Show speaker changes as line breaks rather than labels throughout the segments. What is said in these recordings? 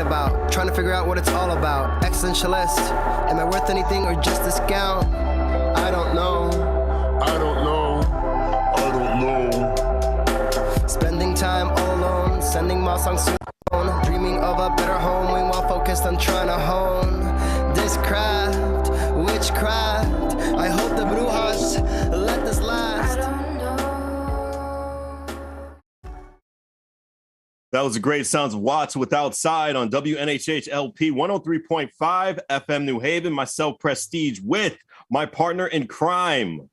about. Trying to figure out what it's all about. Existentialist, am I worth anything or just discount? I don't know.
I don't know. I don't know.
Spending time all alone, sending my songs to the phone, dreaming of a better home, while focused on trying to hone this craft, witchcraft. I hope the brujas let this last.
That was a great sounds of Watts with Outside on WNHH-LP 103.5 FM New Haven. Myself, Prestige, with my partner in crime,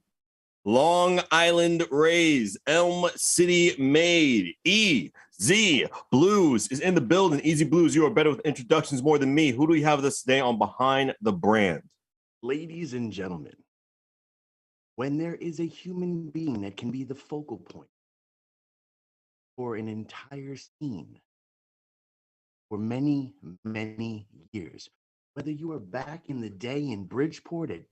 Long Island raised, Elm City made, EZ Blues is in the building. EZ Blues, you are better with introductions more than me. Who do we have with us today on Behind the Brand?
Ladies and gentlemen, when there is a human being that can be the focal point for an entire scene for many, many years, whether you are back in the day in Bridgeport at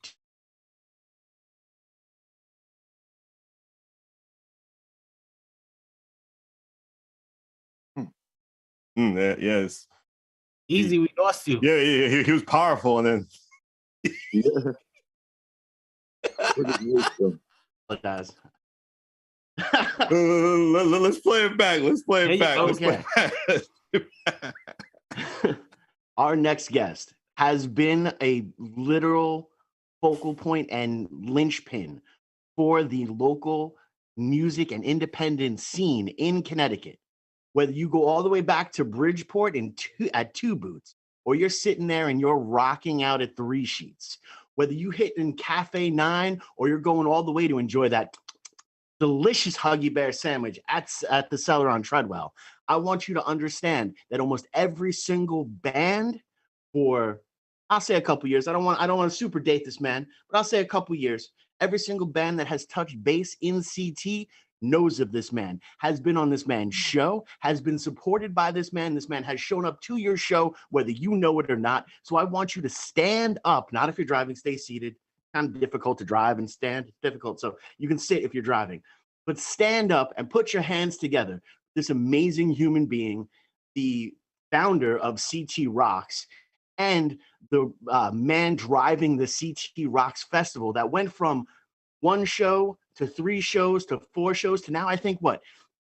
Yes.
Easy, we lost you.
Yeah, he was powerful, and then
guys.
Let's play it back. Let's play it back.
Okay. Our next guest has been a literal focal point and linchpin for the local music and independent scene in Connecticut. Whether you go all the way back to Bridgeport at Two Boots, or you're sitting there and you're rocking out at Three Sheets, whether you hit in Cafe 9 or you're going all the way to enjoy that delicious Huggy Bear sandwich at the Cellar on Treadwell, I want you to understand that almost every single band for, I'll say a couple years, I don't want to super date this man, but I'll say a couple years, every single band that has touched base in CT knows of this man, has been on this man's show, has been supported by this man. This man has shown up to your show, whether you know it or not. So I want you to stand up, not if you're driving, stay seated. Kind of difficult to drive and stand, difficult. So you can sit if you're driving, but stand up and put your hands together. This amazing human being, the founder of CT Rocks, and the man driving the CT Rocks Festival that went from one show to 3 shows to 4 shows to now, I think,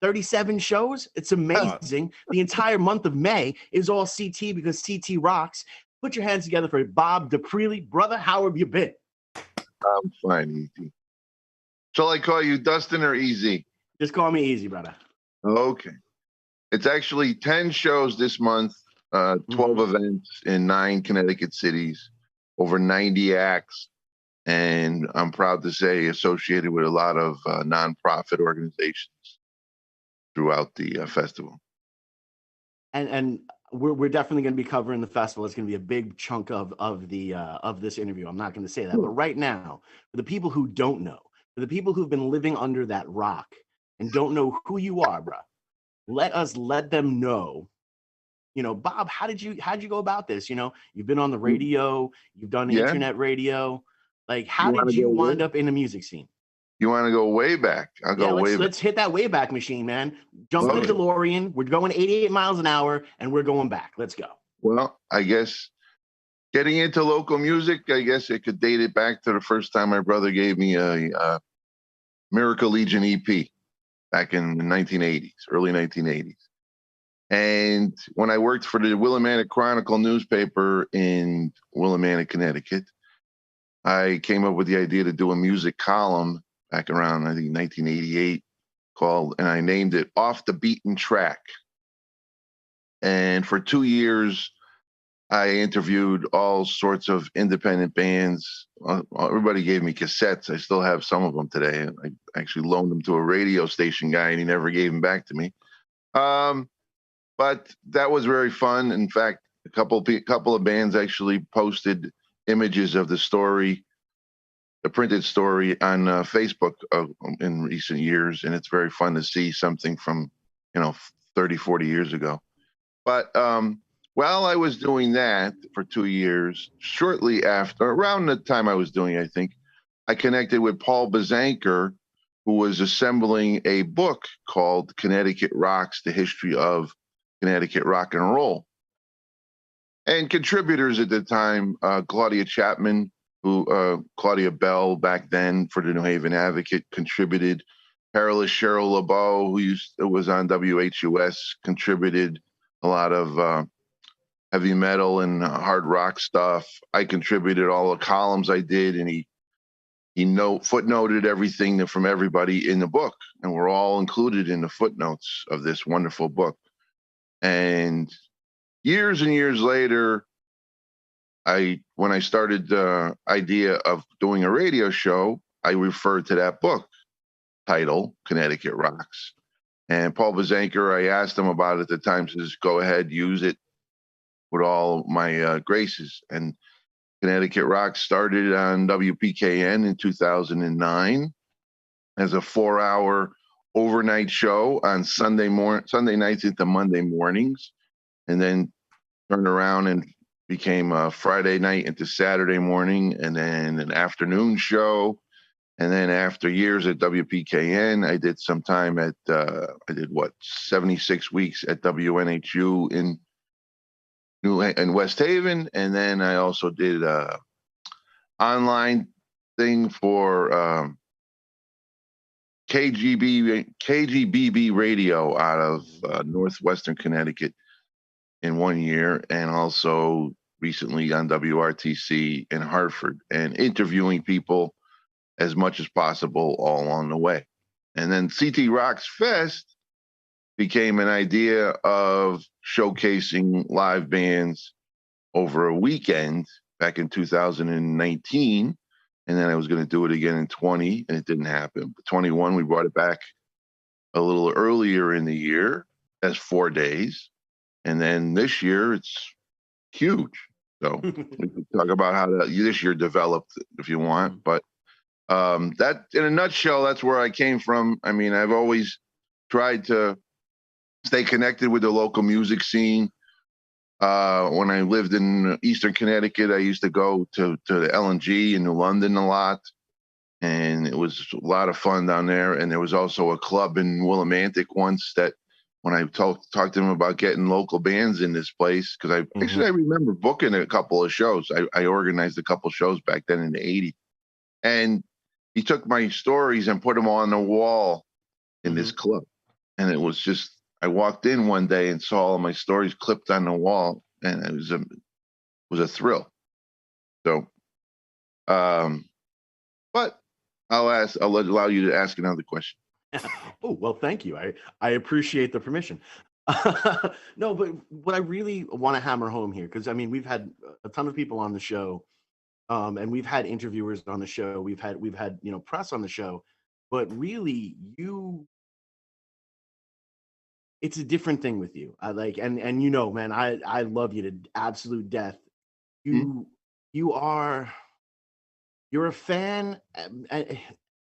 37 shows? It's amazing. The entire month of May is all CT because CT rocks. Put your hands together for Bob DePreely. Brother, how have you been?
I'm fine, Easy. Shall I call you Dustin or Easy?
Just call me Easy, brother.
Okay. It's actually 10 shows this month, 12 events in 9 Connecticut cities, over 90 acts. And I'm proud to say associated with a lot of nonprofit organizations throughout the festival.
And we're definitely going to be covering the festival. It's going to be a big chunk of this interview. I'm not going to say that, but right now, for the people who don't know, for the people who've been living under that rock and don't know who you are, bro, let them know. You know, Bob, how'd you go about this? You know, you've been on the radio, you've done internet radio. Like, how did you wind up in the music scene?
You want to go way back? I'll go way back.
Let's hit that way back machine, man. Jump in the DeLorean. We're going 88 miles an hour, and we're going back. Let's go.
Well, I guess getting into local music, I guess it could date it back to the first time my brother gave me a Miracle Legion EP back in the 1980s, early 1980s. And when I worked for the Willimantic Chronicle newspaper in Willimantic, Connecticut, I came up with the idea to do a music column back around, I think, 1988 and I named it Off the Beaten Track. And for 2 years, I interviewed all sorts of independent bands. Everybody gave me cassettes. I still have some of them today. I actually loaned them to a radio station guy, and he never gave them back to me. But that was very fun. In fact, a couple of bands actually posted images of the story, the printed story, on Facebook in recent years, and it's very fun to see something from 30, 40 years ago. But while I was doing that for 2 years, shortly after, around the time I was doing it, I think, I connected with Paul Bazanker, who was assembling a book called Connecticut Rocks, The History of Connecticut Rock and Roll. And contributors at the time, Claudia Chapman, Claudia Bell back then for the New Haven Advocate contributed. Perilous Cheryl LeBeau, who was on WHUS, contributed a lot of heavy metal and hard rock stuff. I contributed all the columns I did, and he footnoted everything from everybody in the book, and we're all included in the footnotes of this wonderful book. And years and years later, when I started the idea of doing a radio show, I referred to that book title, Connecticut Rocks. And Paul Bazanker, I asked him about it at the time, says, go ahead, use it with all my graces. And Connecticut Rocks started on WPKN in 2009 as a 4-hour overnight show on Sunday nights into Monday mornings, and then turned around and became a Friday night into Saturday morning, and then an afternoon show. And then after years at WPKN, I did some time at, 76 weeks at WNHU in West Haven. And then I also did a online thing for KGBB radio out of Northwestern Connecticut in 1 year, and also recently on WRTC in Hartford, and interviewing people as much as possible all along the way. And then CT Rocks Fest became an idea of showcasing live bands over a weekend back in 2019. And then I was going to do it again in 20, and it didn't happen. But 21, we brought it back a little earlier in the year as 4 days. And then this year, it's huge. So we can talk about how this year developed if you want. But that, in a nutshell, that's where I came from. I mean, I've always tried to stay connected with the local music scene. When I lived in Eastern Connecticut, I used to go to the L&G in New London a lot. And it was a lot of fun down there. And there was also a club in Willimantic once that when I talked to him about getting local bands in this place, because I remember booking a couple of shows. I organized a couple of shows back then in the 80s. And he took my stories and put them on the wall in this club. And it was just, I walked in one day and saw all of my stories clipped on the wall, and it was a thrill. So, but I'll allow you to ask another question.
Oh, well, thank you. I appreciate the permission. No, but what I really want to hammer home here, because I mean, we've had a ton of people on the show, and we've had interviewers on the show. We've had press on the show, but really, it's a different thing with you. I like, and man, I love you to absolute death. You're a fan,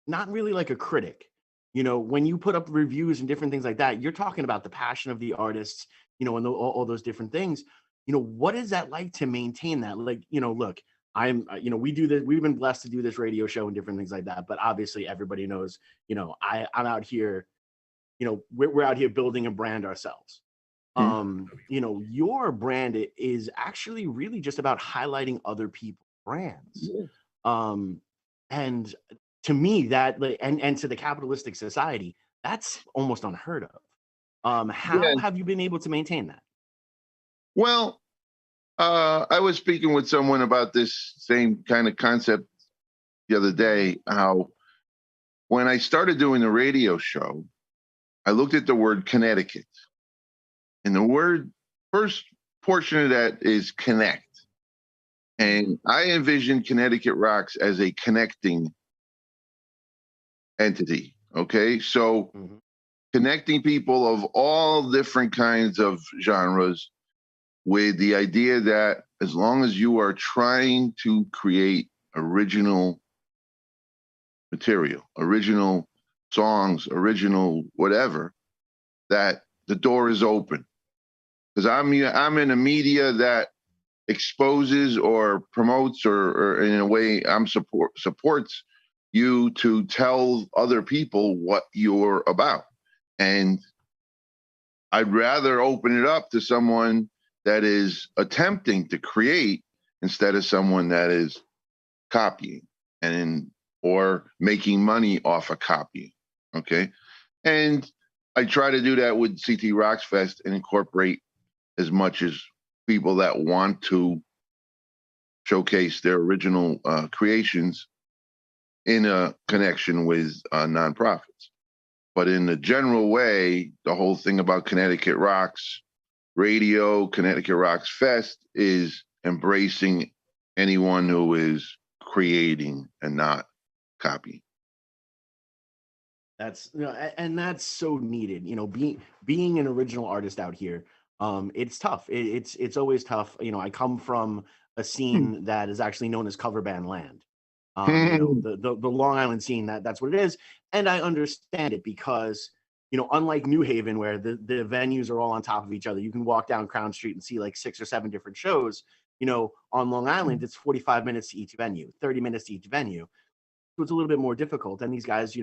not really like a critic. When you put up reviews and different things like that, you're talking about the passion of the artists, and all those different things. What is that like to maintain that? Like, look, I'm, we do this, we've been blessed to do this radio show and different things like that. But obviously everybody knows, I'm out here, we're out here building a brand ourselves. Your brand is actually really just about highlighting other people's brands. And to me, that, and to the capitalistic society, that's almost unheard of. How have you been able to maintain that?
Well, I was speaking with someone about this same kind of concept the other day, how when I started doing the radio show, I looked at the word Connecticut, and the word, first portion of that is connect. And I envision Connecticut Rocks as a connecting entity. Okay. So connecting people of all different kinds of genres with the idea that as long as you are trying to create original material, original songs, original whatever, that the door is open. Because I'm in a media that exposes or promotes or in a way supports you to tell other people what you're about. And I'd rather open it up to someone that is attempting to create instead of someone that is copying or making money off of copying. Okay. And I try to do that with CT Rocks Fest and incorporate as much as people that want to showcase their original creations in a connection with nonprofits. But in the general way, the whole thing about Connecticut Rocks Radio, Connecticut Rocks Fest is embracing anyone who is creating and not copying.
That's and that's so needed. Being an original artist out here, it's tough. It's always tough. I come from a scene that is actually known as cover band land. The Long Island scene, that's what it is, and I understand it because unlike New Haven, where the venues are all on top of each other, you can walk down Crown Street and see like 6 or 7 different shows. On Long Island, it's 45 minutes to each venue, 30 minutes to each venue, so it's a little bit more difficult. And these guys,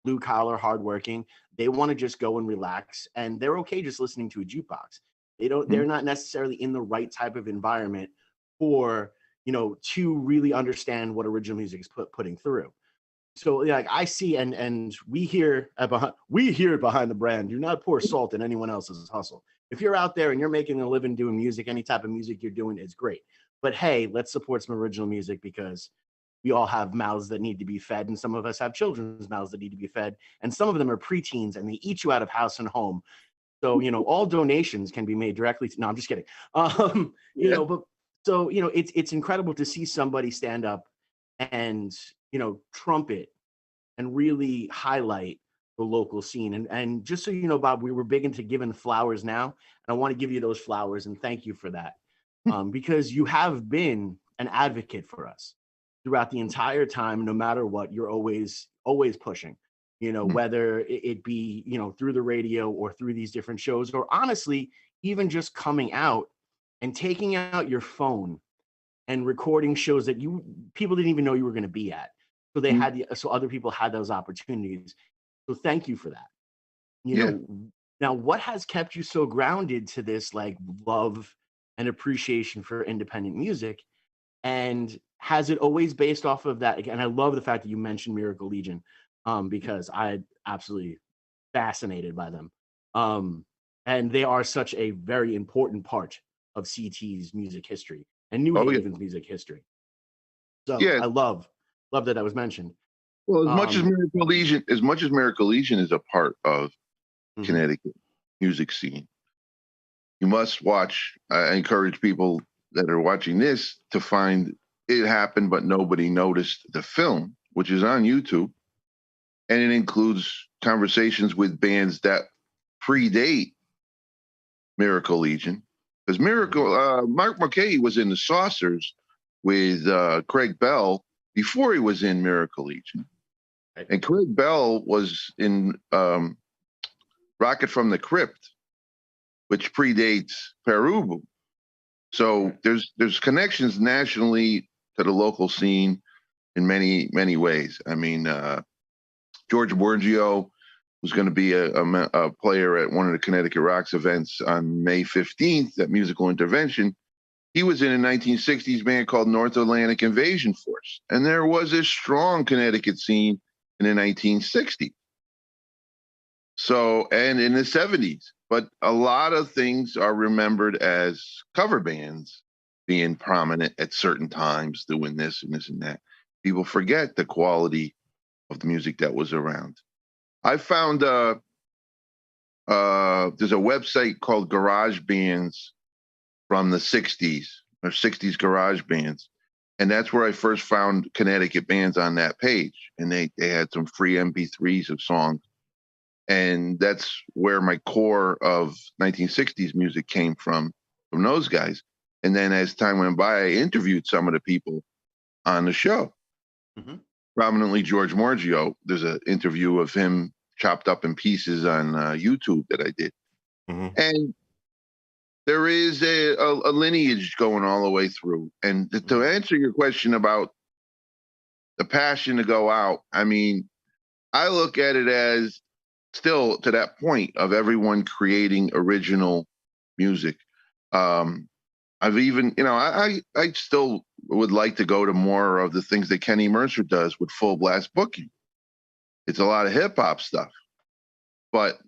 blue collar, hardworking, they want to just go and relax, and they're okay just listening to a jukebox. They're not necessarily in the right type of environment for to really understand what original music is putting through. So like I see, and we here behind the brand, do not pour salt in anyone else's hustle. If you're out there and you're making a living doing music, any type of music you're doing is great. But hey, let's support some original music, because we all have mouths that need to be fed, and some of us have children's mouths that need to be fed, and some of them are preteens, and they eat you out of house and home. So all donations can be made directly to. No, I'm just kidding. But so it's incredible to see somebody stand up and trumpet and really highlight the local scene. And just so you know, Bob, we were big into giving flowers now, and I want to give you those flowers and thank you for that, because you have been an advocate for us throughout the entire time. No matter what, you're always pushing, whether it be through the radio or through these different shows, or honestly even just coming out and taking out your phone and recording shows that people didn't even know you were going to be at, so other people had those opportunities. So thank you for that. Now, what has kept you so grounded to this like love and appreciation for independent music? And has it always based off of that? And I love the fact that you mentioned Miracle Legion, because I'm absolutely fascinated by them. And they are such a very important part of CT's music history and New Haven's music history. So I love that was mentioned.
Well, as much as Miracle Legion is a part of Connecticut music scene, you must watch. I encourage people that are watching this to find It Happened But Nobody Noticed, the film, which is on YouTube, and it includes conversations with bands that predate Miracle Legion. Because Mark Marquet was in the Saucers with Craig Bell before he was in Miracle Legion. And Craig Bell was in Rocket from the Crypt, which predates Perubu. So there's connections nationally to the local scene in many, many ways. I mean, George Borgio was going to be a player at one of the Connecticut Rocks events on May 15th at Musical Intervention. He was in a 1960s band called North Atlantic Invasion Force. And there was a strong Connecticut scene in the 1960s. So, and in the 70s. But a lot of things are remembered as cover bands being prominent at certain times, doing this and this and that. People forget the quality of the music that was around. I found there's a website called Garage Bands from the 60s, or 60s Garage Bands. And that's where I first found Connecticut bands on that page. And they had some free MP3s of songs. And that's where my core of 1960s music came from those guys. And then as time went by, I interviewed some of the people on the show. Prominently George Morgio. There's an interview of him chopped up in pieces on YouTube that I did. And there is a lineage going all the way through. And to answer your question about the passion to go out, I mean, I look at it as still to that point of everyone creating original music. I've even, I still would like to go to more of the things that Kenny Mercer does with full blast booking. It's a lot of hip hop stuff, but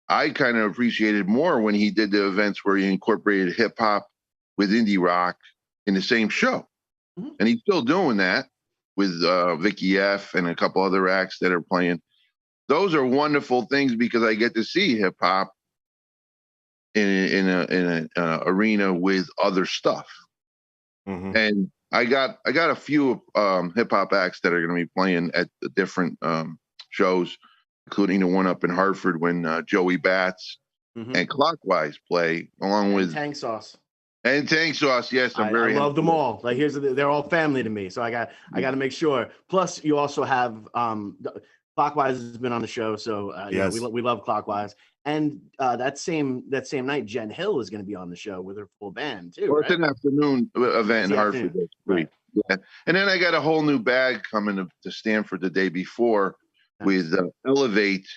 I kind of appreciated more when he did the events where he incorporated hip hop with indie rock in the same show.
Mhm.
And he's still doing that with Vicky F and a couple other acts that are playing. Those are wonderful things because I get to see hip hop in an arena with other stuff.
Mm-hmm.
And I got a few hip hop acts that are going to be playing at the different shows, including the one up in Hartford when Joey Bats and Clockwise play, along with
Tank Sauce.
And Tank Sauce. Yes, I'm
I
very.
love them all. Like they're all family to me. So I got to make sure. Plus, you also have Clockwise has been on the show, so
yes,
we love Clockwise. And that same night, Jen Hill is going to be on the show with her full band too.
Well,
right?
it's an afternoon event in Hartford. That's great. Right. Yeah, and then I got a whole new bag coming to Stanford the day before with Elevate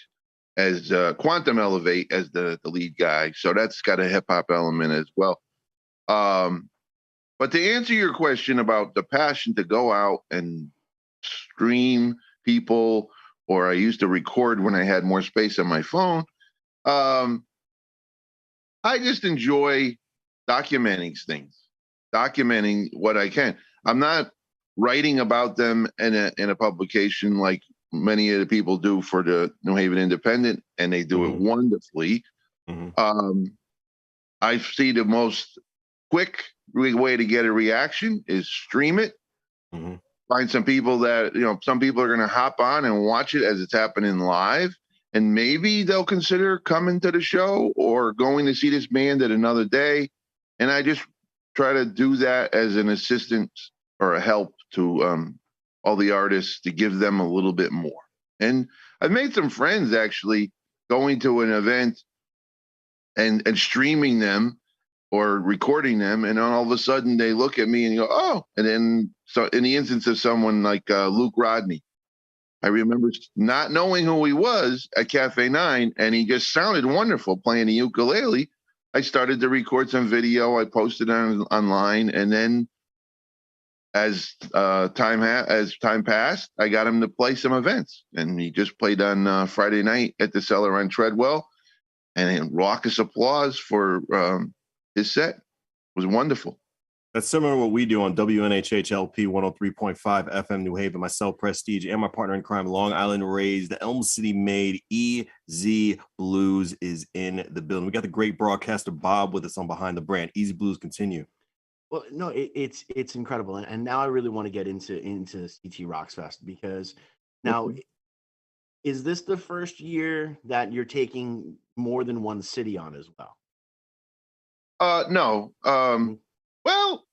as Quantum Elevate as the lead guy. So that's got a hip hop element as well. But to answer your question about the passion to go out and stream people, or I used to record when I had more space on my phone. I just enjoy documenting things, documenting what I can. I'm not writing about them in a publication like many of the people do for the New Haven Independent, and they do it wonderfully. I see the most quick way to get a reaction is stream it. Find some people that, some people are going to hop on and watch it as it's happening live. And maybe they'll consider coming to the show or going to see this band at another day. And I just try to do that as an assistant or a help to all the artists to give them a little bit more. And I've made some friends actually going to an event and streaming them or recording them, and then all of a sudden they look at me and go, oh. And then so in the instance of someone like Luke Rodney, I remember not knowing who he was at Cafe 9, and he just sounded wonderful playing the ukulele. I started to record some video. I posted it online, and then as time passed, I got him to play some events, and he just played on Friday night at the Cellar on Treadwell, and raucous applause for his set. It was wonderful.
That's similar to what we do on WNHH LP 103.5 FM New Haven. Myself, Prestige, and my partner in crime, Long Island raised, Elm City made, Easy Blues is in the building. We got the great broadcaster Bob with us on Behind the Brand. Easy Blues, continue.
Well, no, it's incredible, and now I really want to get into CT Rocks Fest, because now, is this the first year that you're taking more than one city on as well?
No. Well,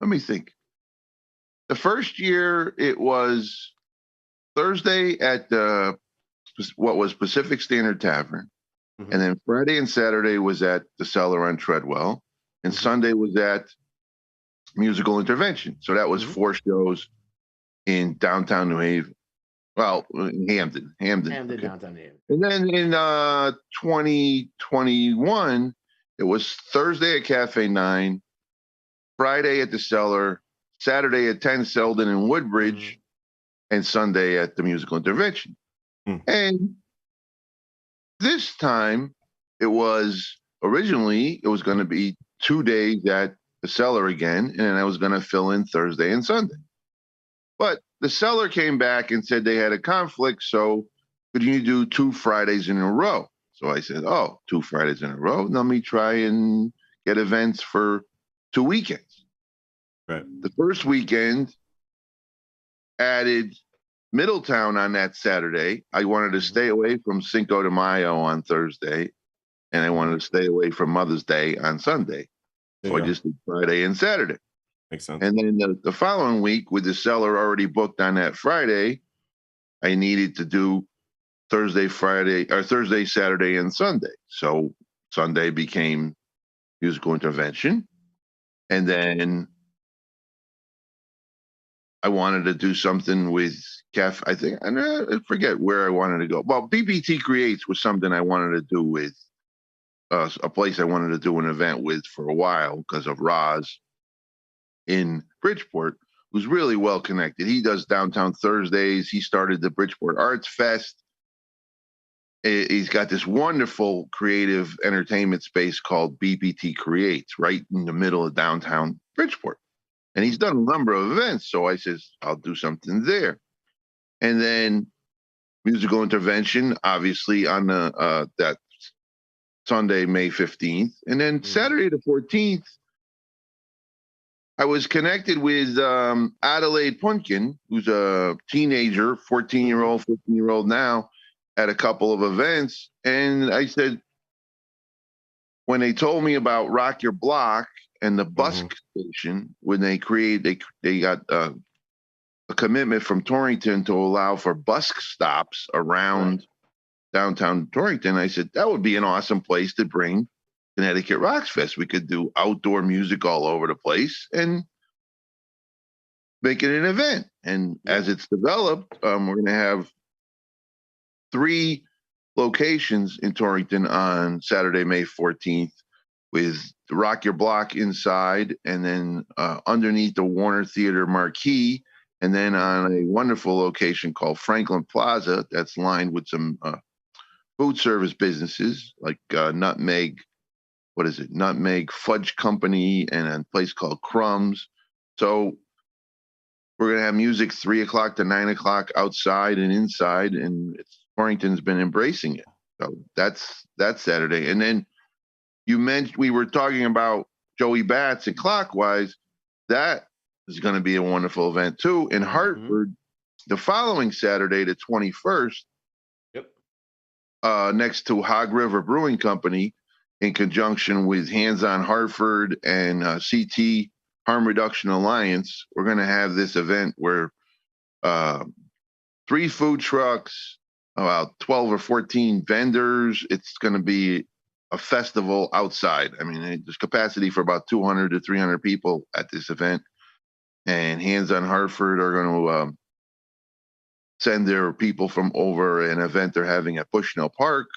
let me think. The first year it was Thursday at what was Pacific Standard Tavern, and then Friday and Saturday was at the Cellar on Treadwell, and Sunday was at Musical Intervention. So that was 4 shows in downtown New Haven. Well, in Hamden, okay.
Downtown Haven.
And then in 2021, it was Thursday at Cafe 9, Friday at the Cellar, Saturday at 10 Selden and Woodbridge, and Sunday at the Musical Intervention. And this time, it was going to be 2 days at the Cellar again, and then I was going to fill in Thursday and Sunday. But the Cellar came back and said they had a conflict, so could you do 2 Fridays in a row? So I said, 2 Fridays in a row? Let me try and get events for 2 weekends.
Right.
The first weekend added Middletown on that Saturday. I wanted to stay away from Cinco de Mayo on Thursday, and I wanted to stay away from Mother's Day on Sunday. So I just did Friday and Saturday.
Makes sense.
And then the following week, with the Cellar already booked on that Friday, I needed to do Thursday, Saturday, and Sunday. So Sunday became Musical Intervention. And then I wanted to do something with Cafe. I forget where I wanted to go. Well, BBT Creates was something I wanted to do with a place I wanted to do an event with for a while because of Roz in Bridgeport, who's really well connected. He does Downtown Thursdays. He started the Bridgeport Arts Fest. He's got this wonderful creative entertainment space called BPT Creates right in the middle of downtown Bridgeport. And he's done a number of events. So I says, I'll do something there. And then musical intervention, obviously, on that Sunday, May 15th. And then Saturday the 14th, I was connected with Adelaide Punkin, who's a teenager, 14-year-old, 15-year-old now, at a couple of events. And I said, when they told me about Rock Your Block and the Busk Station, when they got a commitment from Torrington to allow for busk stops around downtown Torrington, I said, that would be an awesome place to bring Connecticut Rocks Fest. We could do outdoor music all over the place and make it an event. And as it's developed, we're going to have 3 locations in Torrington on Saturday, May 14th, with Rock Your Block inside, and then underneath the Warner Theater marquee, and then on a wonderful location called Franklin Plaza that's lined with some food service businesses like Nutmeg Fudge Company, and a place called Crumbs. So we're going to have music 3 o'clock to 9 o'clock outside and inside, and Torrington's been embracing it. So that's Saturday. And then you mentioned, we were talking about Joey Bats and Clockwise. That is going to be a wonderful event too. In Hartford, the following Saturday, the 21st, next to Hog River Brewing Company, in conjunction with Hands on Hartford and CT Harm Reduction Alliance, we're going to have this event where 3 food trucks, about 12 or 14 vendors. It's going to be a festival outside. I mean, there's capacity for about 200 to 300 people at this event. And Hands on Hartford are going to send their people from over an event they're having at Bushnell Park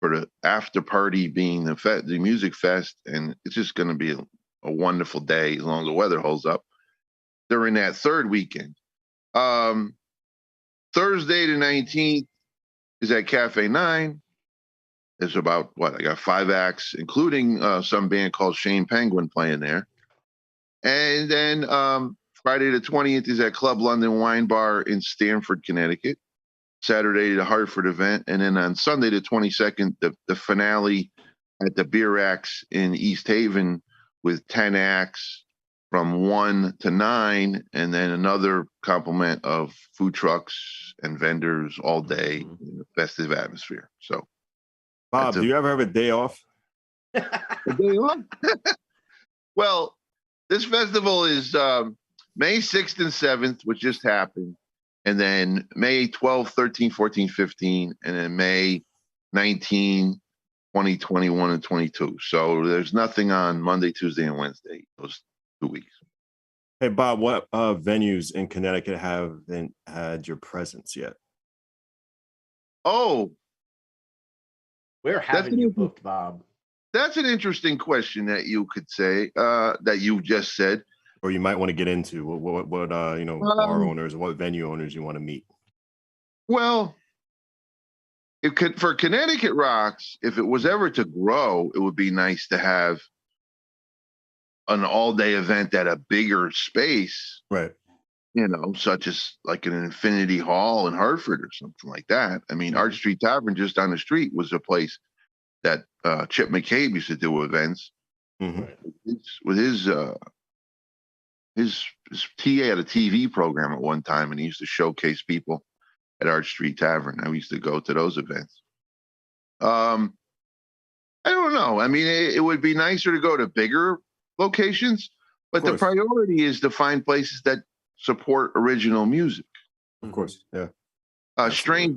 for the after party, being the music fest. And it's just going to be a wonderful day as long as the weather holds up during that third weekend. Thursday the 19th is at Cafe 9. There's about, I got 5 acts, including some band called Shane Penguin playing there. And then Friday the 20th is at Club London Wine Bar in Stamford, Connecticut. Saturday, the Hartford event. And then on Sunday the 22nd, the finale at the Beer Axe in East Haven with 10 acts from 1 to 9, and then another complement of food trucks and vendors all day in a festive atmosphere. So,
Bob, do you ever have a day off?
A day off? Well, this festival is May 6th and 7th, which just happened, and then May 12th, 13th, 14th, 15th, and then May 19, 20, 21, and 22. So there's nothing on Monday, Tuesday, and Wednesday, those 2 weeks.
Hey, Bob, what venues in Connecticut haven't had your presence yet?
Oh,
where haven't you booked, Bob?
That's an interesting question that you could say, that you just said.
Or you might want to get into what bar owners, what venue owners you want to meet.
Well, for Connecticut Rocks, if it was ever to grow, it would be nice to have an all-day event at a bigger space,
right?
Such as like an Infinity Hall in Hartford or something like that. I mean, Art Street Tavern just down the street was a place that Chip McCabe used to do events with his TA had a TV program at one time, and he used to showcase people at Art Street Tavern. I used to go to those events. I don't know. I mean, it would be nicer to go to bigger locations, but the priority is to find places that support original music.
Of course, yeah.
Strange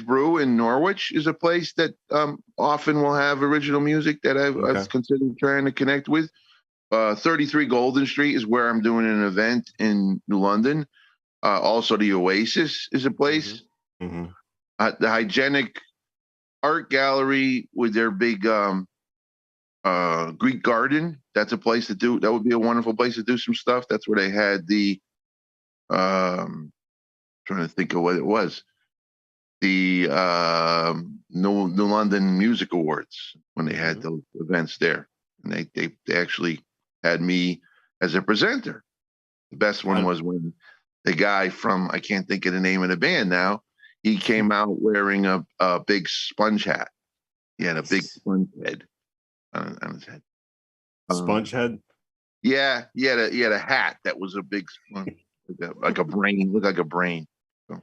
Brew in Norwich is a place that often will have original music that I've considered trying to connect with. 33 Golden Street is where I'm doing an event in New London. Also, the Oasis is a place. The Hygienic Art Gallery with their big Greek Garden. That's a place to do. That would be a wonderful place to do some stuff. That's where they had the. Trying to think of what it was. The New London Music Awards when they had those events there, and they actually had me as a presenter. The best one was when the guy from, I can't think of the name of the band now, he came out wearing a big sponge hat. He had a big sponge head on his head.
Sponge head?
Yeah, he had a hat that was a big sponge, like a brain, looked like a brain. So,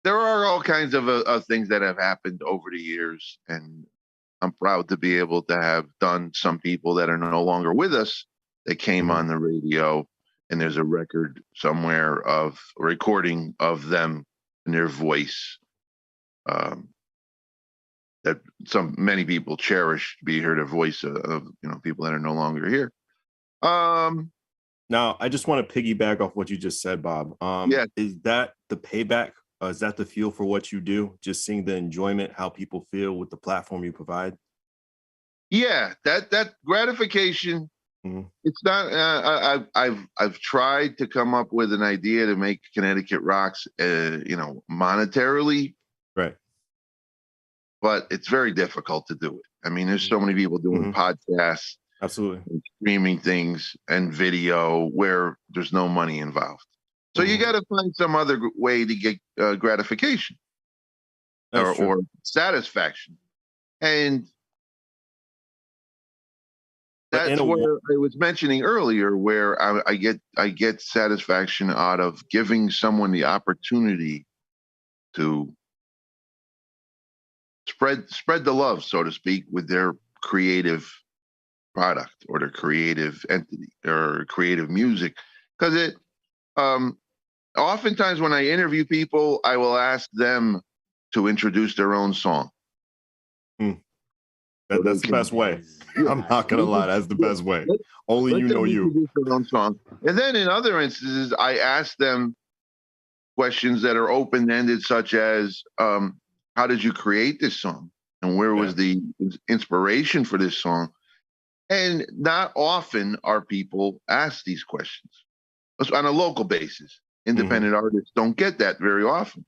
there are all kinds of things that have happened over the years, and I'm proud to be able to have done some people that are no longer with us that came on the radio, and there's a record somewhere of a recording of them and their voice that many people cherish to be heard, a voice of people that are no longer here.
Now, I just want to piggyback off what you just said, Bob. Is that the payback? Is that the feel for what you do? Just seeing the enjoyment, how people feel with the platform you provide?
Yeah, that gratification. It's not. I've tried to come up with an idea to make Connecticut Rocks, monetarily,
right?
But it's very difficult to do it. I mean, there's so many people doing podcasts,
absolutely,
and streaming things and video where there's no money involved. So you got to find some other way to get gratification or satisfaction, and that's what I was mentioning earlier, where I get satisfaction out of giving someone the opportunity to spread the love, so to speak, with their creative product or their creative entity or creative music. Because it, oftentimes when I interview people, I will ask them to introduce their own song.
That's the best way. I'm not gonna lie, that's the best way. Only you know you.
Their own song. And then in other instances, I ask them questions that are open-ended, such as, how did you create this song? And where was the inspiration for this song? And not often are people asked these questions on a local basis. Independent artists don't get that very often.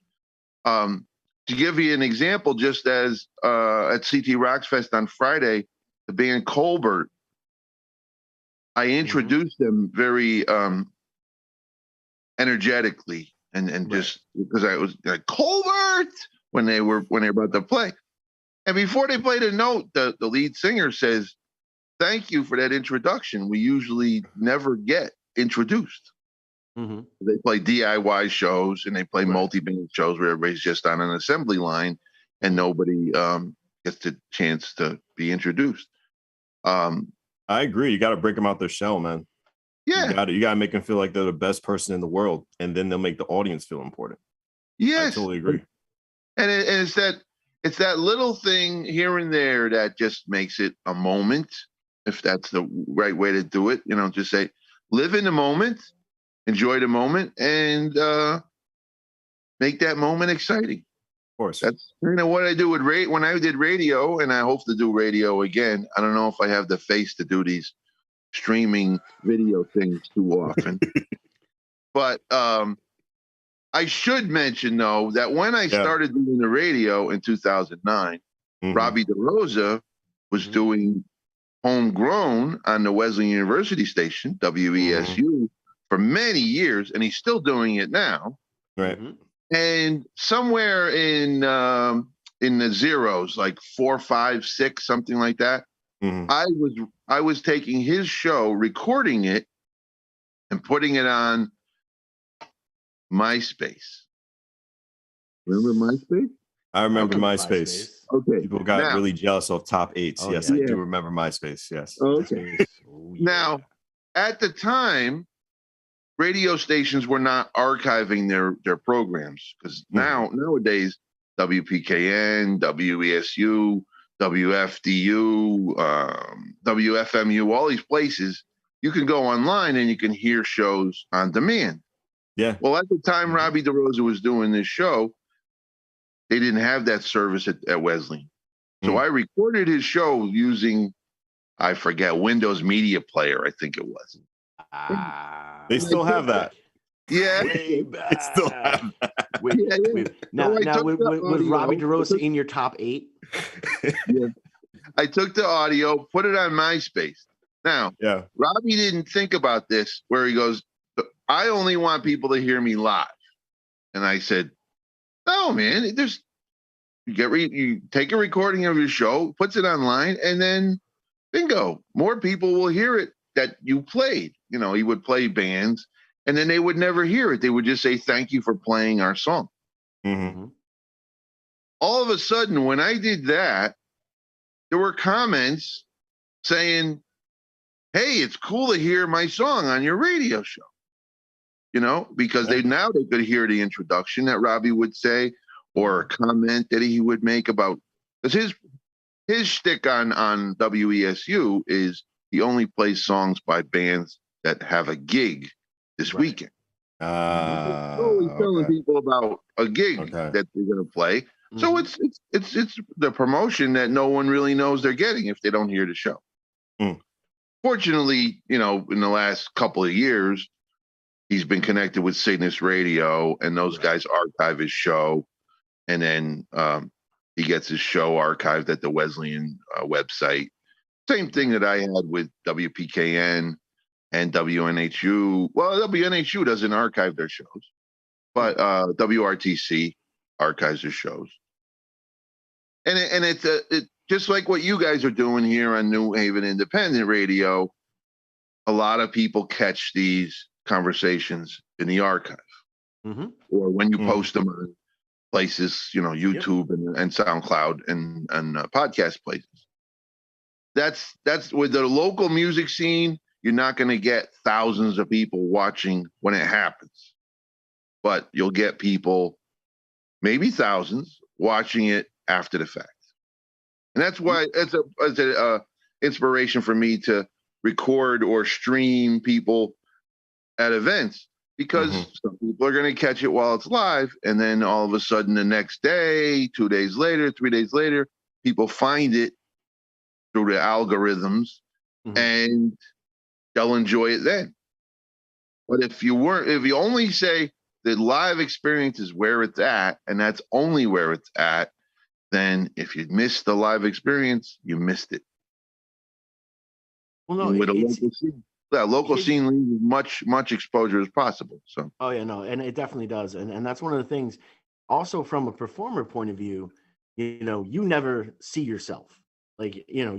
To give you an example, just as at CT Rocks Fest on Friday, the band Colbert, I introduced them very energetically and just because I was like, Colbert, when they were about to play. And before they played a note, the lead singer says, "Thank you for that introduction. We usually never get introduced." They play DIY shows and they play multi-band shows where everybody's just on an assembly line and nobody gets the chance to be introduced.
I agree. You got to break them out their shell, man.
Yeah.
You got to make them feel like they're the best person in the world, and then they'll make the audience feel important.
Yes.
I totally agree.
And it's that little thing here and there that just makes it a moment, if that's the right way to do it. Just say, live in the moment, enjoy the moment, and make that moment exciting.
Of course.
That's what I do with when I did radio, and I hope to do radio again. I don't know if I have the face to do these streaming video things too often. But I should mention, though, that when I started doing the radio in 2009, Robbie DeRosa was doing Homegrown on the Wesleyan University station, WESU, for many years, and he's still doing it now.
Right.
And somewhere in the zeros, like 4, 5, 6, something like that, I was taking his show, recording it, and putting it on MySpace. Remember MySpace?
I remember MySpace.
Okay.
People got really jealous of top 8s.
Oh,
yes, I do remember MySpace. Yes.
Okay. Now, at the time, radio stations were not archiving their programs, because nowadays WPKN, WESU, WFDU, WFMU, all these places, you can go online and you can hear shows on demand.
Yeah.
Well, at the time Robbie DeRosa was doing this show, they didn't have that service at Wesleyan. So I recorded his show using, I forget, Windows Media Player, I think it was.
They still have that.
Yeah.
Way
They still
back.
have that.
Now,
I took the
was Robbie
audio,
DeRosa in your top 8?
Yeah. I took the audio, put it on MySpace. Now,
Yeah.
Robbie didn't think about this, where he goes, I only want people to hear me live. And I said, no, man, you take a recording of your show, puts it online, and then bingo, more people will hear it that you played. You know, he would play bands, and then they would never hear it. They would just say, thank you for playing our song.
Mm-hmm.
All of a sudden, when I did that, there were comments saying, hey, it's cool to hear my song on your radio show. You know, because they could hear the introduction that Robbie would say, or a comment that he would make about, because his shtick on WESU is he only plays songs by bands that have a gig this weekend. Always telling people about a gig that they're going to play. So it's the promotion that no one really knows they're getting if they don't hear the show. Fortunately, you know, in the last couple of years, he's been connected with Cygnus Radio, and those guys archive his show, and then he gets his show archived at the Wesleyan website. Same thing that I had with WPKN and WNHU. Well, WNHU doesn't archive their shows, but WRTC archives their shows. And it's just like what you guys are doing here on New Haven Independent Radio. A lot of people catch these conversations in the archive, or when you post them on places, you know, YouTube and SoundCloud and podcast places. That's with the local music scene. You're not going to get thousands of people watching when it happens, but you'll get people, maybe thousands, watching it after the fact. And that's why it's a inspiration for me to record or stream people at events, because some people are going to catch it while it's live, and then all of a sudden the next day, 2 days later, 3 days later, people find it through the algorithms and they'll enjoy it then. But if you only say the live experience is where it's at, and that's only where it's at, then if you missed the live experience, you missed it.
Well, no,
with a local scene. Yeah, local scene leaves as much exposure as possible. So.
Oh yeah, no, and it definitely does, and that's one of the things. Also, from a performer point of view, you know, you never see yourself. Like, you know,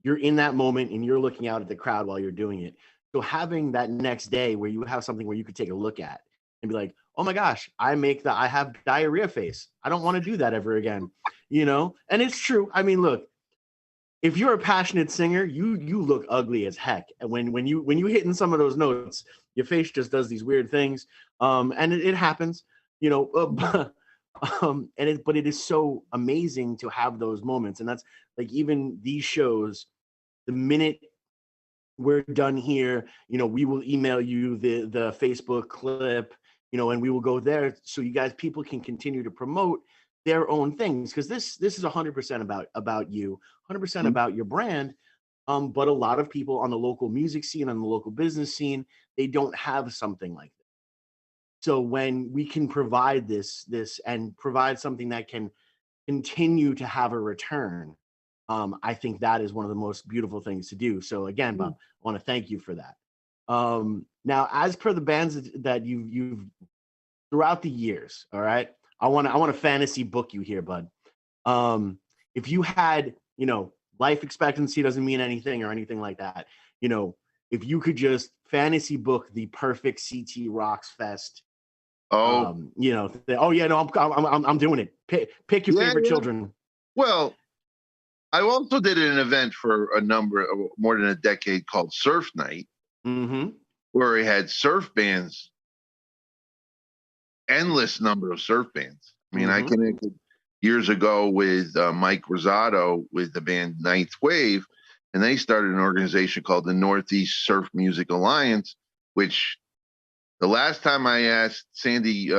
you're in that moment and you're looking out at the crowd while you're doing it. So having that next day where you have something where you could take a look at and be like, oh my gosh, I have diarrhea face. I don't want to do that ever again. You know, and it's true. I mean, look. If you're a passionate singer, you look ugly as heck. And when you hitting some of those notes, your face just does these weird things. And it happens, you know. But it is so amazing to have those moments. And that's like, even these shows, the minute we're done here, you know, we will email you the Facebook clip, you know, and we will go there so people can continue to promote their own things, because this is 100% about you, 100% about your brand. But a lot of people on the local music scene, on the local business scene, they don't have something like this. So when we can provide this and provide something that can continue to have a return, I think that is one of the most beautiful things to do. So again, Bob, I want to thank you for that. Now, as per the bands that you've throughout the years, all right, I want to fantasy book you here, bud. If you had, you know, life expectancy doesn't mean anything or anything like that. You know, if you could just fantasy book the perfect CT Rocks Fest. You know, I'm doing it. Pick your favorite children.
Well, I also did an event for more than a decade called Surf Night, where we had surf bands, endless number of surf bands. I mean, I connected years ago with Mike Rosado with the band Ninth Wave, and they started an organization called the Northeast Surf Music Alliance, which the last time I asked Sandy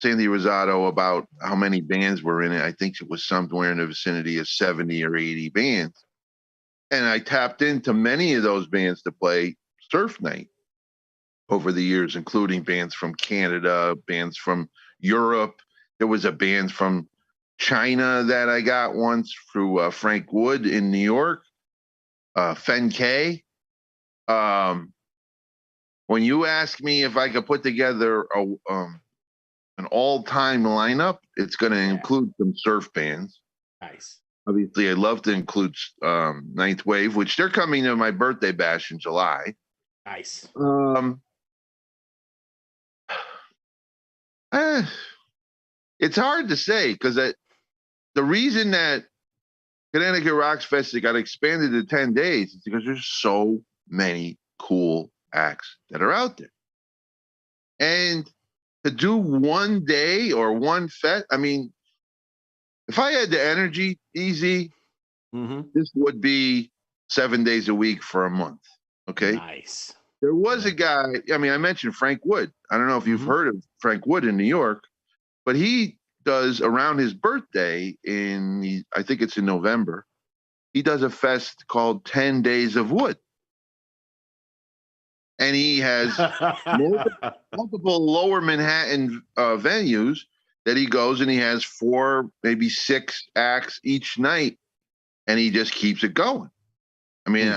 Sandy Rosado about how many bands were in it. I think it was somewhere in the vicinity of 70 or 80 bands. And I tapped into many of those bands to play Surf Night over the years, including bands from Canada, bands from Europe. There was a band from China that I got once through Frank Wood in New York, Fen K. When you ask me if I could put together an all-time lineup, it's going to include some surf bands.
Nice.
Obviously, I'd love to include Ninth Wave, which they're coming to my birthday bash in July.
Nice.
It's hard to say because the reason that Connecticut Rocks Fest got expanded to 10 days is because there's so many cool acts that are out there. And to do one day or one fest, I mean, if I had the energy, easy, this would be 7 days a week for a month. Okay.
Nice.
There was a guy, I mean, I mentioned Frank Wood. I don't know if you've heard of Frank Wood in New York, but he does around his birthday I think it's in November, he does a fest called 10 Days of Wood. And he has multiple lower Manhattan venues that he goes, and he has 4, maybe 6 acts each night, and he just keeps it going. I mean,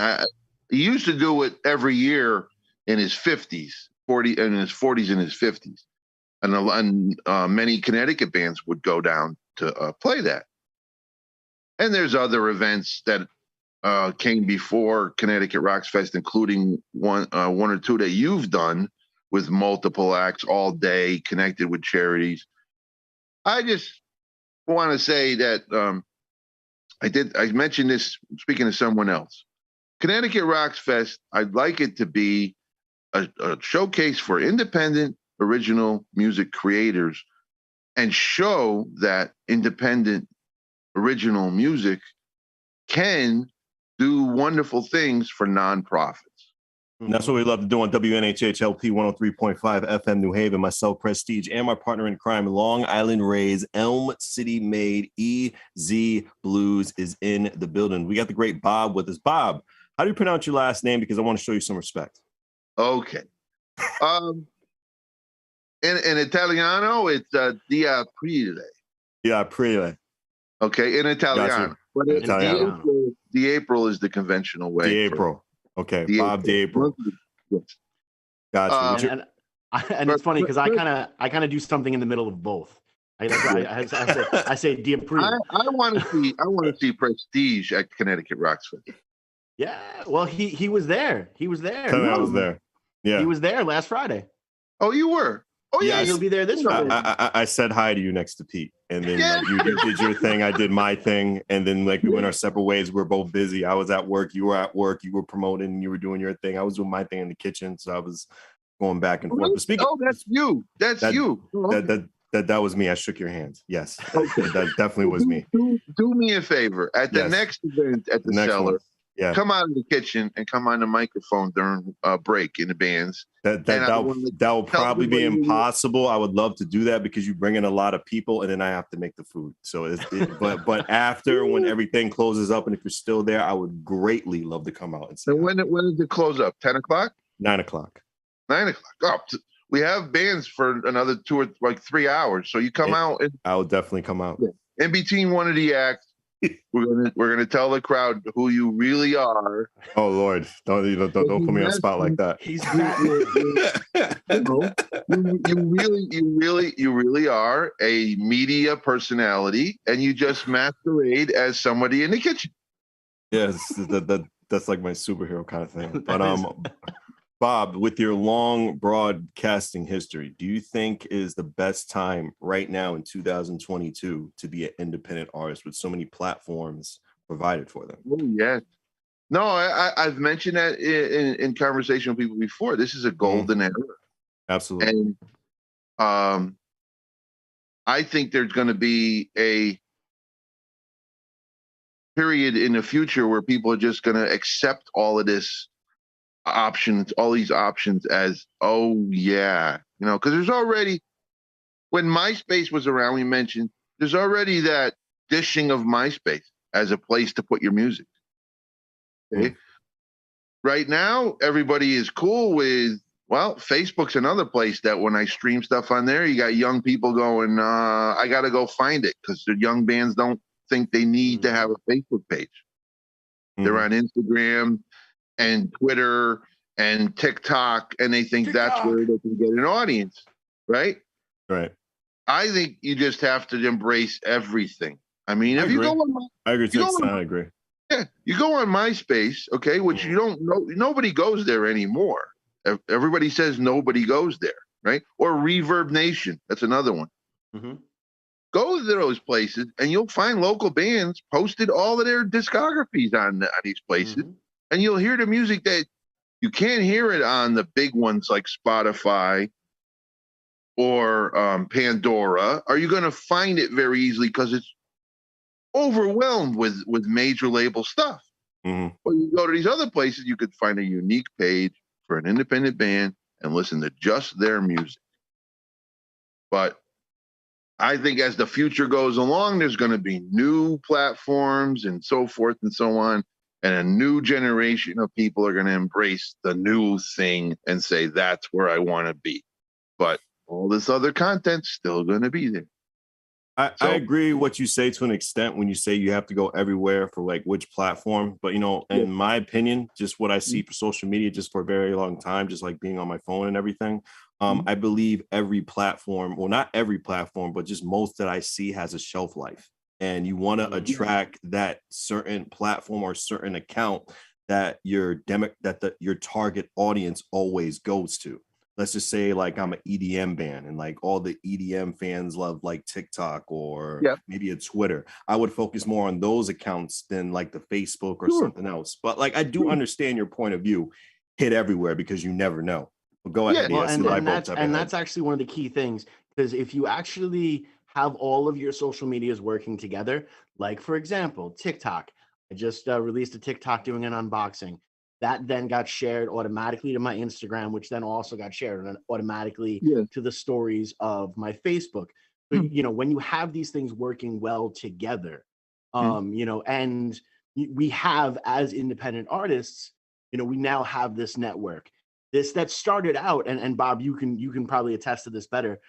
he used to do it every year in his 50s, in his 40s and his 50s. And many Connecticut bands would go down to play that. And there's other events that came before Connecticut Rocks Fest, including one or two that you've done with multiple acts all day, connected with charities. I just want to say that I mentioned this speaking to someone else. Connecticut Rocks Fest, I'd like it to be a showcase for independent original music creators and show that independent original music can do wonderful things for nonprofits.
And that's what we love to do on WNHH LP 103.5 FM New Haven. Myself, Prestige, and my partner in crime, Long Island Rays, Elm City made EZ Blues is in the building. We got the great Bob with us. Bob, how do you pronounce your last name? Because I want to show you some respect.
Okay. In Italiano, it's Di Aprile.
Di Aprile.
Okay, in Italiano. But Di April is the conventional way.
Di April. Okay, Bob Di April.
Yes.
Gotcha.
And it's funny because I kind of do something in the middle of both. I say Di April.
I want to see Prestige at Connecticut Rocks Fest.
Yeah, well, he was there. He was there.
I was there. Yeah,
he was there last Friday.
Oh, you were. Oh yeah,
he'll be there this Friday.
I said hi to you next to Pete, and then you did your thing, I did my thing, and then we went our separate ways. We're both busy. I was at work, you were at work, you were promoting, you were doing your thing. I was doing my thing in the kitchen, so I was going back and forth. But speaking,
that's you. That's you.
That was me. I shook your hands. Yes, that definitely was me.
Do me a favor at the next event at the cellar.
Yeah.
Come out of the kitchen and come on the microphone during a break in the bands.
That will probably be impossible. I would love to do that because you bring in a lot of people and then I have to make the food. So, but after when everything closes up and if you're still there, I would greatly love to come out and say.
So when does it close up? 10 o'clock?
9 o'clock.
9 o'clock. Oh, we have bands for another 2 or 3 hours. So you come out.
I will definitely come out.
Yeah. In between one of the acts. We're gonna tell the crowd who you really are.
Oh Lord, don't put me on a spot like that.
He's
you really are a media personality, and you just masquerade as somebody in the kitchen.
Yes, that's like my superhero kind of thing. But Bob, with your long broadcasting history, do you think is the best time right now in 2022 to be an independent artist with so many platforms provided for them?
Oh, yes. No, I've mentioned that in conversation with people before. This is a golden era.
Absolutely.
And I think there's going to be a period in the future where people are just going to accept all of this all these options as, oh yeah, because there's already when MySpace was around, we mentioned there's already that dishing of MySpace as a place to put your music. Okay. Right now, everybody is cool with, well, Facebook's another place that when I stream stuff on there, you got young people going, I got to go find it because the young bands don't think they need to have a Facebook page. They're on Instagram and Twitter and TikTok, and they think that's where they can get an audience, right?
Right.
I think you just have to embrace everything. I mean,
I
if you
agree.
go on,
I agree to an extent. I agree.
yeah, you go on MySpace, okay, which you don't know, nobody goes there anymore. Everybody says nobody goes there, right? Or Reverb Nation, that's another one. Go to those places, and you'll find local bands posted all of their discographies on these places, and you'll hear the music that you can't hear it on the big ones like Spotify or Pandora. Are you going to find it very easily because it's overwhelmed with major label stuff? Well, you go to these other places, you could find a unique page for an independent band and listen to just their music. But I think as the future goes along, there's going to be new platforms and so forth and so on. And a new generation of people are going to embrace the new thing and say, that's where I want to be. But all this other content's still going to be there.
I agree what you say to an extent when you say you have to go everywhere for like which platform. But, you know, in my opinion, just what I see for social media just for a very long time, just like being on my phone and everything. I believe every platform, well, not every platform, but just most that I see has a shelf life. And you want to attract that certain platform or certain account that your target audience always goes to. Let's just say like I'm an EDM band and like all the EDM fans love like TikTok or maybe a Twitter. I would focus more on those accounts than like the Facebook or something else. But like I do understand your point of view. Hit everywhere because you never know. But go ahead.
Well, and that's actually one of the key things, because if you actually have all of your social medias working together, like for example, TikTok. I just released a TikTok doing an unboxing. That then got shared automatically to my Instagram, which then also got shared automatically to the stories of my Facebook. So, you know, when you have these things working well together, you know, and we have as independent artists, you know, we now have this network. This that started out, and Bob, you can probably attest to this better.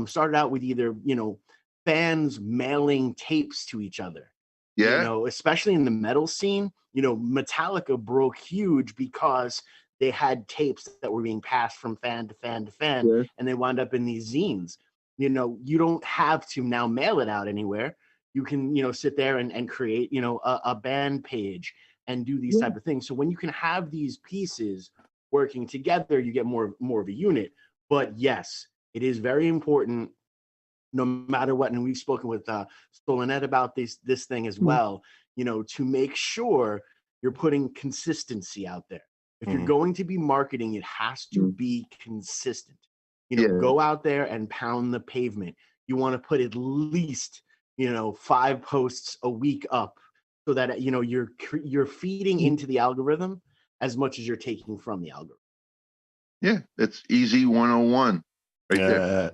Started out with either, you know, fans mailing tapes to each other. You know, especially in the metal scene, you know, Metallica broke huge because they had tapes that were being passed from fan to fan to fan, and they wound up in these zines. You know, you don't have to now mail it out anywhere. You can, you know, sit there and create, you know, a band page and do these type of things. So when you can have these pieces working together, you get more of a unit. But yes, it is very important, no matter what, and we've spoken with Stolinet about this thing as well, you know, to make sure you're putting consistency out there. If you're going to be marketing, it has to be consistent. You know, go out there and pound the pavement. You want to put at least, you know, 5 posts a week up so that, you know, you're feeding into the algorithm as much as you're taking from the algorithm.
Yeah, it's easy 101 right there.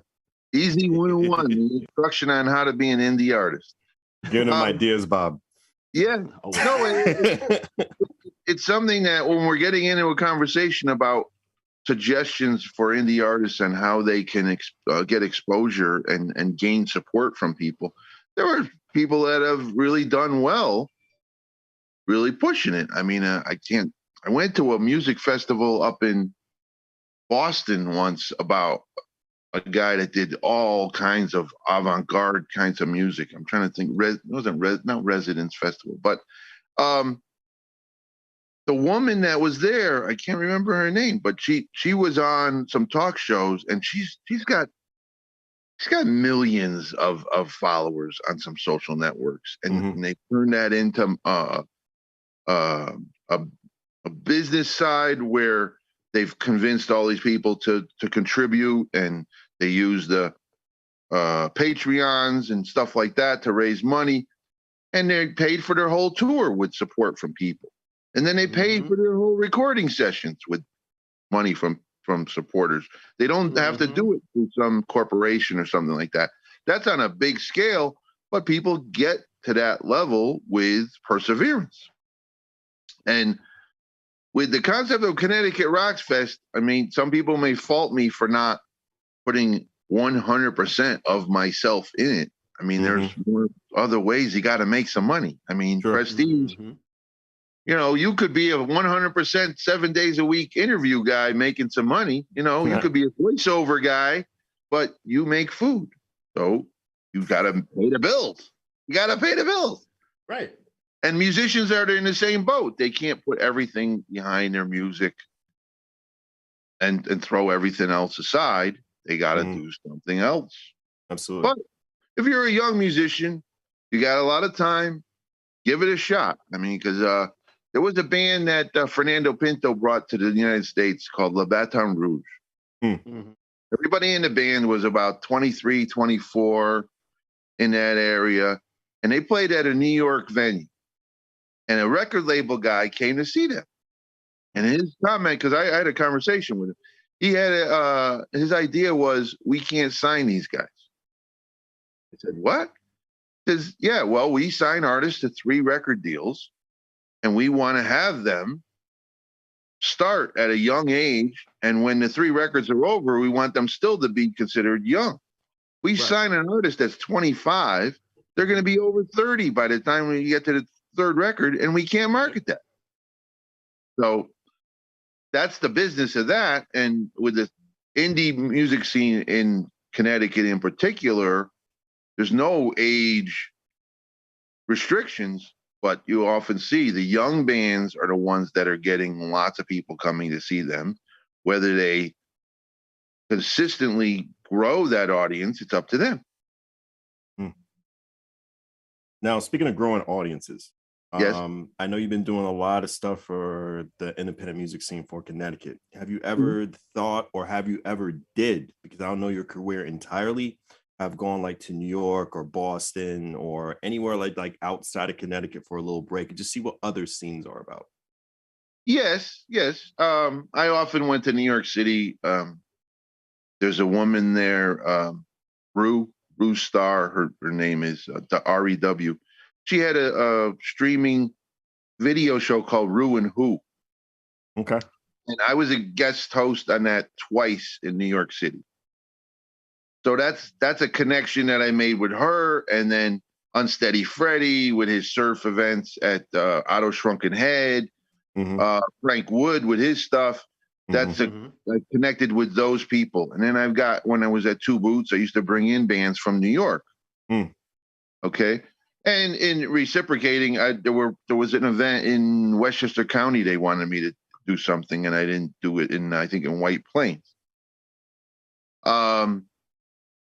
Easy 101, the instruction on how to be an indie artist.
Giving them ideas, Bob.
Yeah. It's something that when we're getting into a conversation about suggestions for indie artists and how they can get exposure and gain support from people, there are people that have really done well, really pushing it. I mean, I went to a music festival up in Boston once about a guy that did all kinds of avant-garde kinds of music. I'm trying to think. It wasn't not Residence Festival, but the woman that was there, I can't remember her name, but she was on some talk shows, and she's got millions of followers on some social networks, and they turned that into a business side where they've convinced all these people to contribute, and they use the Patreons and stuff like that to raise money. And they paid for their whole tour with support from people. And then they paid for their whole recording sessions with money from from supporters. They don't have to do it through some corporation or something like that. That's on a big scale, but people get to that level with perseverance. And with the concept of Connecticut Rocks Fest, I mean, some people may fault me for not putting 100% of myself in it. I mean, there's more other ways you got to make some money. I mean, prestige, you know, you could be a 100% 7 days a week interview guy making some money. You know, you could be a voiceover guy, but you make food. So you got to pay the bills. You got to pay the bills.
Right.
And musicians are in the same boat. They can't put everything behind their music and throw everything else aside. They got to do something else.
Absolutely.
But if you're a young musician, you got a lot of time, give it a shot. I mean, because there was a band that Fernando Pinto brought to the United States called Le Baton Rouge. Everybody in the band was about 23, 24 in that area. And they played at a New York venue. And a record label guy came to see them. And his comment, because I had a conversation with him, he had his idea was, we can't sign these guys. I said, what? He says, yeah, well, we sign artists to 3 record deals, and we want to have them start at a young age. And when the 3 records are over, we want them still to be considered young. We sign an artist that's 25, they're going to be over 30 by the time we get to the 3rd record, and we can't market that. So that's the business of that. And with the indie music scene in Connecticut in particular, there's no age restrictions, but you often see the young bands are the ones that are getting lots of people coming to see them. Whether they consistently grow that audience, it's up to them.
Now, speaking of growing audiences,
yes.
I know you've been doing a lot of stuff for the independent music scene for Connecticut. Have you ever thought, or have you ever did, because I don't know your career entirely, have gone like to New York or Boston or anywhere like outside of Connecticut for a little break and just see what other scenes are about?
Yes. I often went to New York City. There's a woman there, Rue Star, her name is REW. She had a streaming video show called Rue and Who.
Okay.
And I was a guest host on that twice in New York City. So that's a connection that I made with her. And then Unsteady Freddie with his surf events at Otto Shrunken Head, Frank Wood with his stuff. That's I connected with those people. And then I've got, when I was at Two Boots, I used to bring in bands from New York. Okay. And in reciprocating, there was an event in Westchester County. They wanted me to do something, and I didn't do it I think in White Plains.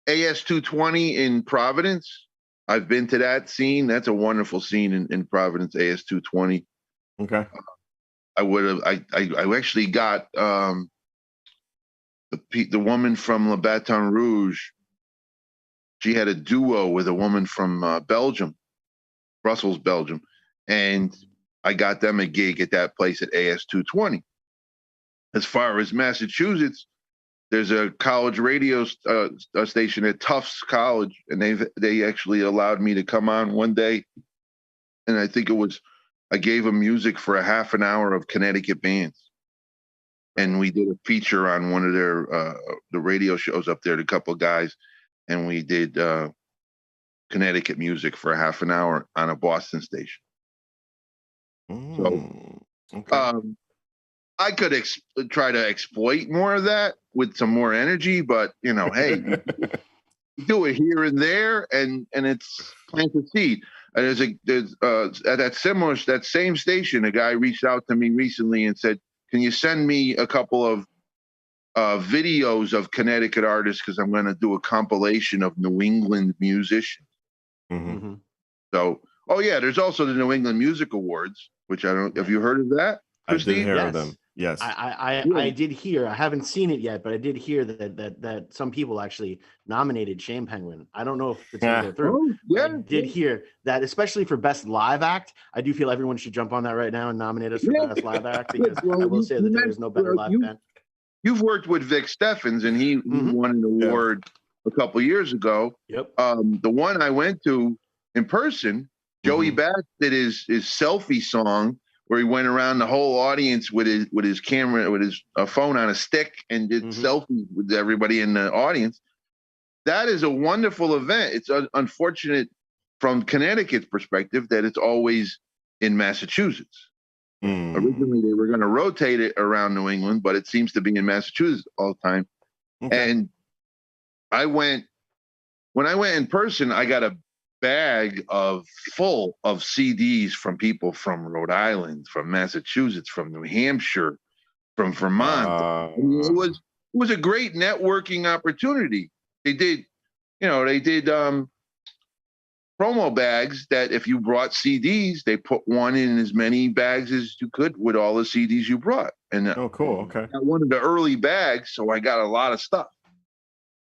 AS220 in Providence. I've been to that scene. That's a wonderful scene in Providence, AS220.
Okay.
I actually got the woman from Le Baton Rouge. She had a duo with a woman from Belgium, Brussels, Belgium. And I got them a gig at that place at AS220. As far as Massachusetts, there's a college radio station at Tufts College, and they actually allowed me to come on one day. And I think I gave them music for a half an hour of Connecticut bands. And we did a feature on one of their the radio shows up there, a couple of guys, and we did Connecticut music for a half an hour on a Boston station. So I could try to exploit more of that with some more energy, but hey, you do it here and there, and it's plant a seed. And there's at that same station, a guy reached out to me recently and said, "Can you send me a couple of videos of Connecticut artists, because I'm going to do a compilation of New England musicians." So, there's also the New England Music Awards, which I don't. Have you heard of that, Christine?
I did hear of them. Yes,
I did hear. I haven't seen it yet, but I did hear that some people actually nominated Shane Penguin. I don't know if it's going to go through. I did hear that, especially for Best Live Act. I do feel everyone should jump on that right now and nominate us for Best Live Act, because I will say that there is no better live band.
you've worked with Vic Steffens, and he won an award a couple years ago.
Yep.
The one I went to in person, Joey Bass did his selfie song where he went around the whole audience with his camera, with his phone on a stick, and did selfies with everybody in the audience. That is a wonderful event. It's unfortunate from Connecticut's perspective that it's always in Massachusetts. Originally, they were going to rotate it around New England, but it seems to be in Massachusetts all the time. Okay. And when I went in person, I got a bag full of CDs from people from Rhode Island, from Massachusetts, from New Hampshire, from Vermont. It was a great networking opportunity. They did promo bags that if you brought CDs, they put one in as many bags as you could with all the CDs you brought. And
cool. Okay.
I wanted the early bags, so I got a lot of stuff.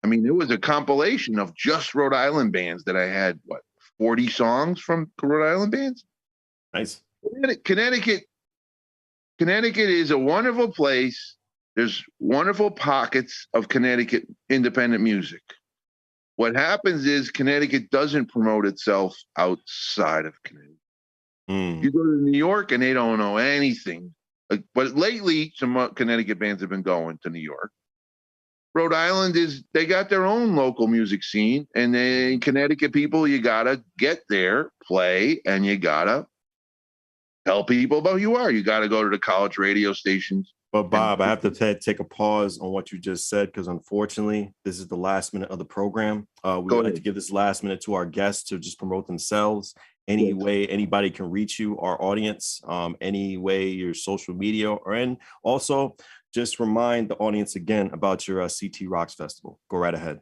I mean, it was a compilation of just Rhode Island bands that I had, 40 songs from Rhode Island bands?
Nice.
Connecticut is a wonderful place. There's wonderful pockets of Connecticut independent music. What happens is Connecticut doesn't promote itself outside of Connecticut. You go to New York and they don't know anything. But lately, some Connecticut bands have been going to New York. Rhode Island they got their own local music scene, and then Connecticut people, you gotta get there, play, and you gotta tell people about who you are. You gotta go to the college radio stations.
But Bob, I have to take a pause on what you just said, because unfortunately, this is the last minute of the program. We would like to give this last minute to our guests to just promote themselves. Any way anybody can reach you, our audience, any way your social media, and also just remind the audience again about your CT Rocks Festival. Go right ahead.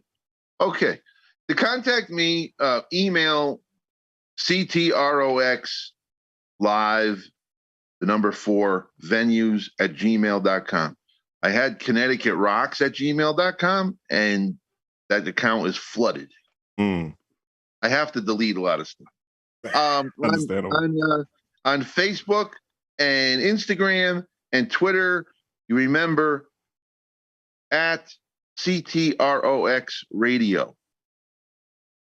Okay.
To contact me, email CTROX live, 4 venues@gmail.com. I had Connecticut Rocks at gmail.com, and that account is flooded. I have to delete a lot of stuff. On Facebook and Instagram and Twitter, you remember at CTROX Radio.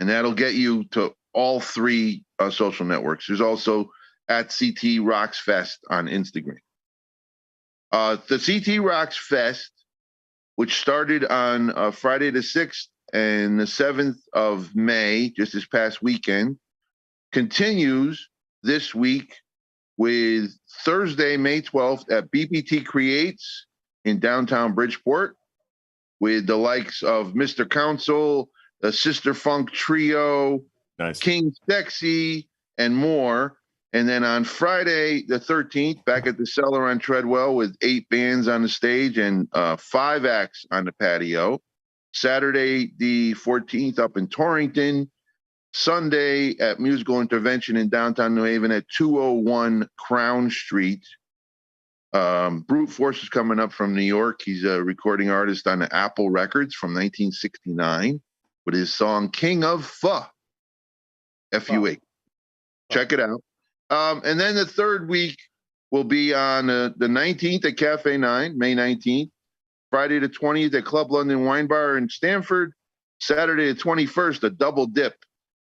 And that'll get you to all 3 social networks. There's also at CT Rocks Fest on Instagram. The CT Rocks Fest, which started on Friday the 6th and the 7th of May, just this past weekend, continues this week with Thursday, May 12th at BPT Creates in downtown Bridgeport, with the likes of Mr. Council, the Sister Funk Trio,
nice,
King Sexy, and more. And then on Friday, the 13th, back at the Cellar on Treadwell with 8 bands on the stage and 5 acts on the patio. Saturday, the 14th, up in Torrington. Sunday at Musical Intervention in downtown New Haven at 201 Crown Street. Brute Force is coming up from New York. He's a recording artist on the Apple Records from 1969 with his song King of Pho, F-U-A. Check it out. And then the third week will be on the 19th at Cafe 9, May 19th. Friday the 20th at Club London Wine Bar in Stamford. Saturday the 21st, a double dip.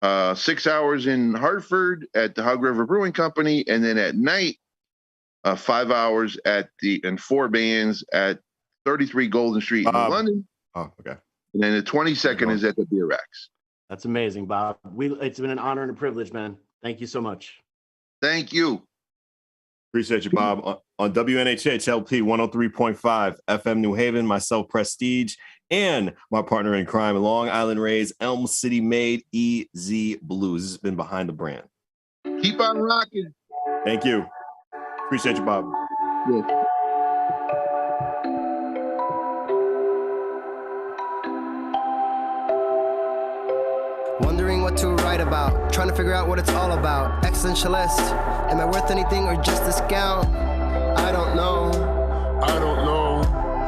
6 hours in Hartford at the Hog River Brewing Company. And then at night, 5 hours and 4 bands at 33 Golden Street in London.
Oh, okay.
And then the 22nd is at the Beer Racks.
That's amazing, Bob. It's been an honor and a privilege, man. Thank you so much.
Thank you.
Appreciate you, Bob. On WNHH LP 103.5 FM New Haven, myself, Prestige, and my partner in crime, Long Island Rays, Elm City made EZ Blues. This has been Behind the Brand.
Keep on rocking.
Thank you. Appreciate you, Bob.
Yeah.
Wondering what to write about, trying to figure out what it's all about. Existentialist, am I worth anything or just a scout? I don't know.